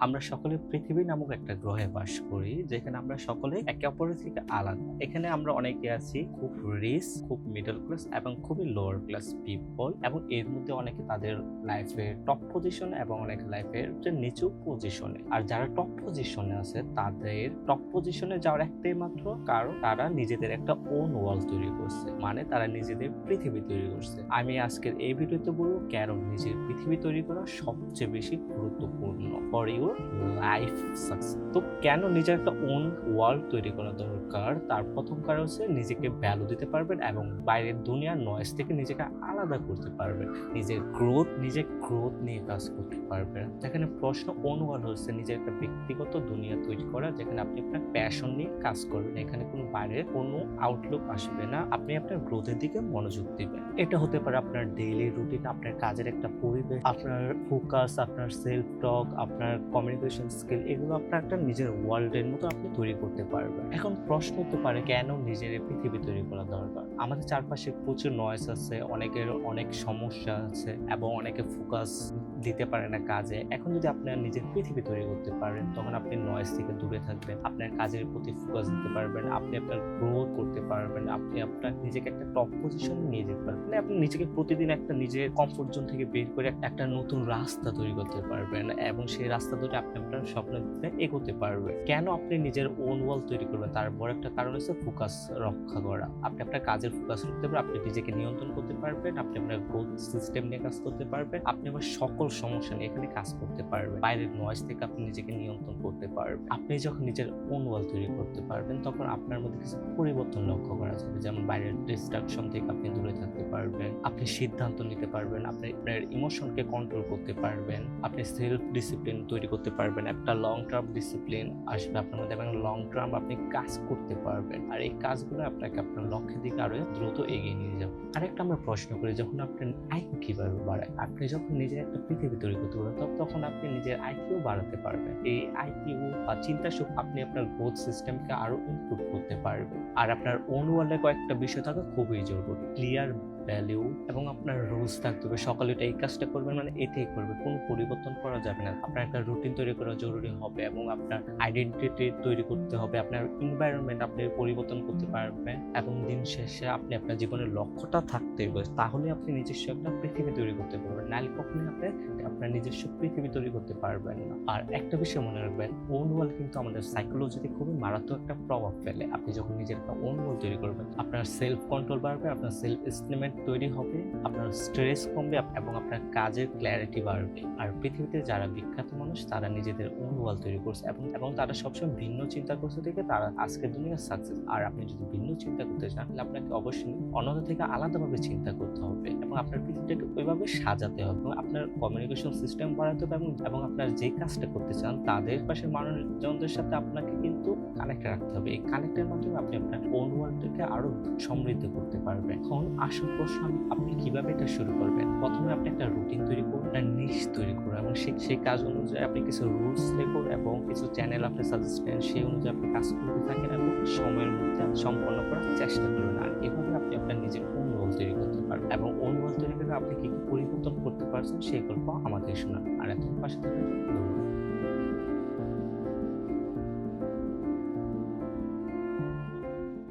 আমরা সকলে পৃথিবী নামক একটা গ্রহে বাস করি, যেখানে আমরা সকলে একে অপরের থেকে আলাদা। এখানে আমরা অনেকে আছি খুব রিচ, খুব মিডল ক্লাস এবং খুবই লোয়ার ক্লাস পিপল, এবং এর মধ্যে অনেকে তাদের লাইফে টপ পজিশনে এবং অনেকে লাইফের নিচু পজিশনে। আর যারা টপ পজিশনে আছে তাদের টপ পজিশনে যাওয়ার একটাই মাত্র কারণ, তারা নিজেদের একটা ওন ওয়ার্ল্ড তৈরি করছে, মানে তারা নিজেদের পৃথিবী তৈরি করছে। আমি আজকের এই ভিডিওতে বলবো কেন নিজের পৃথিবী তৈরি করা সবচেয়ে বেশি গুরুত্বপূর্ণ ফর ইউর লাইফ সাকসেস। তো কেন নিজের একটা ওন ওয়ার্ল্ড তৈরি করা দরকার, তার প্রথম কারণ হচ্ছে নিজেকে ভ্যালু দিতে পারবেন এবং বাইরের দুনিয়ার নয়েজ থেকে নিজেকে আলাদা করতে পারবেন। নিজের গ্রোথ নিয়ে কাজ করতে পারবেন। যেখানে প্রশ্ন ওন ওয়ার্ল্ড হচ্ছে নিজের একটা ব্যক্তিগত দুনিয়া তৈরি করা, যেখানে আপনি আপনার প্যাশন নিয়ে কাজ করবেন। এখানে কোনো বাইরের কোনো আউটলুক আসবে না, আপনি আপনার গ্রোথের দিকে মনোযোগ দিবেন। এটা হতে পারে আপনার ডেইলি রুটিন, আপনার কাজের একটা পরিবেশ, আপনার ফোকাস, আপনার সেলফ টক, আপনার কমিউনিকেশন স্কিল, এগুলো আপনার একটা নিজের ওয়ার্ল্ডের মতো আপনি তৈরি করতে পারবেন। এখন প্রশ্ন হতে পারে কেন নিজের পৃথিবী তৈরি করা দরকার। আমাদের চারপাশে প্রচুর নয়েজ আছে, অনেকের অনেক সমস্যা আছে এবং অনেকে ফোকাস দিতে পারে না কাজে। এখন যদি আপনার নিজের পৃথিবী তৈরি করতে পারেন, তখন আপনি নয়েজ থেকে দূরে থাকবেন, আপনার কাজের প্রতি ফোকাস দিতে পারবেন, আপনি আপনার গ্রোথ করতে পারবেন, আপনি আপনার নিজেকে একটা টপ পজিশনে নিয়ে যেতে পারবেন। মানে আপনি নিজেকে প্রতিদিন একটা নিজের কমফোর্ট জোন থেকে বের করে একটা নতুন রাস্তা তৈরি করতে পারবেন এবং সেই রাস্তা ধরে আপনি আপনার স্বপ্নের দিকে এগোতে পারবেন। কেন আপনি নিজের ওন ওয়াল তৈরি করবেন, তার বড় একটা কারণ হচ্ছে ফোকাস রক্ষা করা। আপনি আপনার কাজের ফোকাস করতে পারবেন, আপনি নিজেকে নিয়ন্ত্রণ করতে পারবেন, আপনি আপনার গ্রোথ সিস্টেম নিয়ে কাজ করতে পারবেন, আপনি আবার সকল সমস্যা নিয়ে এখানে কাজ করতে পারবেন। বাইরের নয়েজ থেকে আপনি নিজেকে নিয়ন্ত্রণ করতে পারবেন। আপনি যখন নিজের ওন ওয়াল তৈরি করতে পারবেন, তখন আপনার মধ্যে কিছু পরিবর্তন লক্ষ্য করা যাবে। যেমন বাইরের ডিস্ট্রাকশন থেকে আপনি দূরে থাকতে পারবেন, আপনি সিদ্ধান্ত নিতে পারবেন, আপনি আপনার ইমোশনকে কন্ট্রোল করতে পারবেন, আপনি সেলফ ডিসিপ্লিন তৈরি করতে পারবেন। একটা লং টার্ম ডিসিপ্লিন আসবে আপনার মধ্যে এবং লং টার্ম আপনি কাজ করতে পারবেন। আর এই কাজগুলো আপনাকে আপনার লক্ষ্যের দিকে আরো দ্রুত এগিয়ে নিয়ে যাবে। আরেকটা আমরা প্রশ্ন করি, যখন আপনার আইকিউ কিভাবে বাড়ায়? আপনি যখন নিজের একটা পৃথিবী তৈরি করতে পারবেন, তখন আপনি নিজের আইকিউ বাড়াতে পারবেন। এই আইকিউ বা চিন্তা শক্তি আপনি আপনার গ্রোথ সিস্টেমকে আরো ইমপ্রুভ করতে পারবেন। আর আপনার ওন ওয়ার্ল্ডে কয়েকটা বিষয় থাকা খুবই জরুরি। ক্লিয়ার ভ্যালিউ এবং আপনার রুলস থাকতে হবে। সকালে এটা এই কাজটা করবেন মানে এটাই করবে, কোনো পরিবর্তন করা যাবে না। আপনার একটা রুটিন তৈরি করা জরুরি হবে এবং আপনার আইডেন্টিটি তৈরি করতে হবে। আপনার এনভায়রনমেন্ট আপনি পরিবর্তন করতে পারবেন এবং দিন শেষে আপনি আপনার জীবনের লক্ষ্যটা থাকতে হবে, তাহলে আপনি নিজস্ব একটা পৃথিবী তৈরি করতে পারবেন। নাহলে কখনোই আপনি আপনার নিজস্ব পৃথিবী তৈরি করতে পারবেন না। আর একটা বিষয় মনে রাখবেন, ওন ওয়ার্ল্ড কিন্তু আমাদের সাইকোলজিতে খুবই মারাত্মক একটা প্রভাব ফেলে। আপনি যখন নিজের একটা ওন ওয়ার্ল্ড তৈরি করবেন, আপনার সেলফ কন্ট্রোল বাড়বে, আপনার সেলফ এস্টিমেট তৈরি হবে, আপনার স্ট্রেস কমবে এবং আপনার কাজের ক্ল্যারিটি বাড়বে। আর পৃথিবীতে যারা বিখ্যাত মানুষ, তারা নিজেদের ওন ওয়ার্ল্ড তৈরি করছে এবং তারা সবসময় ভিন্ন চিন্তা করছে থেকে তারা আজকের দুনিয়ার সাকসেস। আর আপনি যদি ভিন্ন চিন্তা করতে চান, তাহলে আপনাকে অবশ্যই অন্যদের থেকে আলাদাভাবে চিন্তা করতে হবে এবং আপনার পৃথিবীটাকে ওইভাবে সাজাতে হবে এবং আপনার কমিউনিকেশন সিস্টেম বাড়াতে হবে এবং আপনার যে কাজটা করতে চান তাদের পাশে মানুষজনদের সাথে আপনাকে কিন্তু কানেক্ট রাখতে হবে। এই কানেক্টের মাধ্যমে আপনি আপনার ওন ওয়ার্ল্ডটাকে আরো সমৃদ্ধ করতে পারবেন। এখন আসল প্রশ্ন, আপনি কিভাবে এটা শুরু করবেন? প্রথমে আপনি একটা রুটিন তৈরি করুন, একটা নিশ তৈরি করুন এবং সেই কাজ অনুযায়ী আপনি কিছু রুলস লিখুন এবং কিছু চ্যানেল আপনি সাজেস্ট করেন, সেই অনুযায়ী আপনি কাজ করতে থাকেন এবং সময়ের মধ্যে সম্পন্ন করার চেষ্টা করবেন। আর এভাবে আপনি আপনার নিজের ওন ওয়ার্ল্ড তৈরি করতে পারবেন এবং ওন ওয়ার্ল্ড তৈরি করে আপনি কি পরিবর্তন করতে পারছেন সেই গল্প আমাদের শোনান। আর এখন পাশে থাকার জন্য ধন্যবাদ।